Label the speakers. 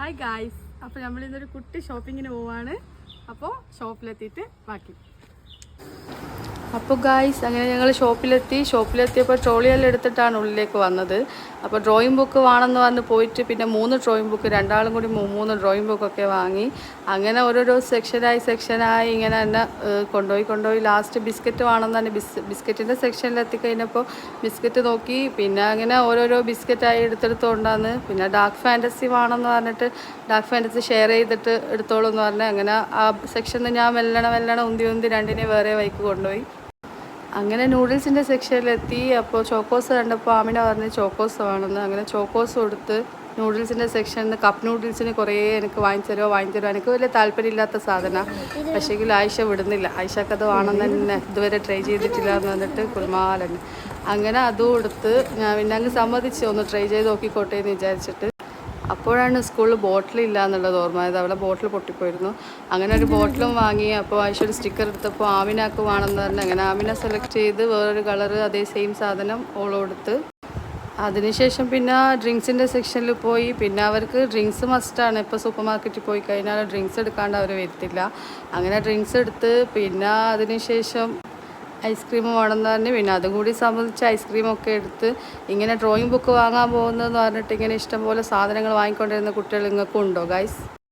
Speaker 1: Hi guys, അപ്പോൾ നമ്മൾ ഇന്നൊരു കുട്ടി ഷോപ്പിങ്ങിന് പോവാണ്. അപ്പോൾ ഷോപ്പിലെത്തിയിട്ട് ബാക്കി. അപ്പോൾ ഗായ്സ് അങ്ങനെ ഞങ്ങൾ ഷോപ്പിലെത്തിയപ്പോൾ ട്രോളിയെല്ലാം എടുത്തിട്ടാണ് ഉള്ളിലേക്ക് വന്നത്. അപ്പോൾ ഡ്രോയിങ് ബുക്ക് വേണമെന്ന് പറഞ്ഞ് പോയിട്ട് പിന്നെ 3 ഡ്രോയിങ് ബുക്ക്, രണ്ടാളും കൂടി 3 ഡ്രോയിങ് ബുക്കൊക്കെ വാങ്ങി. അങ്ങനെ ഓരോരോ സെക്ഷനായി ഇങ്ങനെ തന്നെ കൊണ്ടുപോയി ലാസ്റ്റ് ബിസ്ക്കറ്റ് വേണമെന്ന് തന്നെ ബിസ്ക്കറ്റിൻ്റെ സെക്ഷനിൽ എത്തിക്കഴിഞ്ഞപ്പോൾ ബിസ്ക്കറ്റ് നോക്കി. പിന്നെ അങ്ങനെ ഓരോരോ ബിസ്ക്കറ്റായി എടുത്തെടുത്തുകൊണ്ടാണ്. പിന്നെ ഡാർക്ക് ഫാൻറ്റസി വേണമെന്ന് പറഞ്ഞിട്ട് ഡാർക്ക് ഫാൻറ്റസി ഷെയർ ചെയ്തിട്ട് എടുത്തോളൂ എന്ന് പറഞ്ഞ് അങ്ങനെ ആ സെക്ഷനിൽ ഞാൻ വെല്ലണം ഉന്തി രണ്ടിനെ വേറെ വൈക്ക് കൊണ്ടുപോയി. അങ്ങനെ നൂഡിൽസിൻ്റെ സെക്ഷനിലെത്തി. അപ്പോൾ ചോക്കോസ് കണ്ടപ്പോൾ ആമിന പറഞ്ഞ് ചോക്കോസ് വേണമെന്ന്. അങ്ങനെ ചോക്കോസ് കൊടുത്ത് നൂഡിൽസിൻ്റെ സെക്ഷനിൽ നിന്ന് കപ്പ് നൂഡിൽസിന് കുറേ എനിക്ക് വാങ്ങിത്തരുമോ. എനിക്ക് വലിയ താല്പര്യമില്ലാത്ത സാധനമാണ്. പക്ഷേങ്കിൽ ആയിഷ വിടുന്നില്ല. ആയിഷക്ക് അത് വേണമെന്ന് തന്നെ ഇതുവരെ ട്രൈ ചെയ്തിട്ടില്ല എന്ന് പറഞ്ഞിട്ട് കുൽമാലന്നെ. അങ്ങനെ അതും കൊടുത്ത് ഞാൻ പിന്നെ അങ്ങ് സമ്മതിച്ച് ഒന്ന് ട്രൈ ചെയ്ത് നോക്കിക്കോട്ടെ എന്ന് വിചാരിച്ചിട്ട്. അപ്പോഴാണ് സ്കൂളിൽ ബോട്ടിലില്ല എന്നുള്ളത് ഓർമ്മയത്. അവിടെ ബോട്ടിൽ പൊട്ടിപ്പോയിരുന്നു. അങ്ങനെ ഒരു ബോട്ടിലും വാങ്ങി. അപ്പോൾ ആയിഷ ഒരു സ്റ്റിക്കർ എടുത്തപ്പോൾ ആമിനാക്ക് വേണമെന്ന് പറഞ്ഞ് അങ്ങനെ ആമിന സെലക്ട് ചെയ്ത് വേറൊരു കളറ് അതേ സെയിം സാധനം ഓൾ കൊടുത്ത്. അതിനുശേഷം പിന്നെ ഡ്രിങ്ക്സിൻ്റെ സെക്ഷനിൽ പോയി. പിന്നെ അവർക്ക് ഡ്രിങ്ക്സ് മസ്റ്റാണ്. ഇപ്പോൾ സൂപ്പർ മാർക്കറ്റിൽ പോയി കഴിഞ്ഞാൽ ഡ്രിങ്ക്സ് എടുക്കാണ്ട് അവർ വരത്തില്ല. അങ്ങനെ ഡ്രിങ്ക്സ് എടുത്ത് പിന്നെ അതിനുശേഷം ഐസ്ക്രീം വേണമെന്ന് പറഞ്ഞ് പിന്നെ അതും കൂടി സംബന്ധിച്ച് ഐസ്ക്രീമൊക്കെ എടുത്ത് ഇങ്ങനെ ഡ്രോയിങ് ബുക്ക് വാങ്ങാൻ പോകുന്നതെന്ന് പറഞ്ഞിട്ട് ഇങ്ങനെ ഇഷ്ടംപോലെ സാധനങ്ങൾ വാങ്ങിക്കൊണ്ടിരുന്ന കുട്ടികൾ നിങ്ങൾക്കും ഉണ്ടോ ഗൈസ്?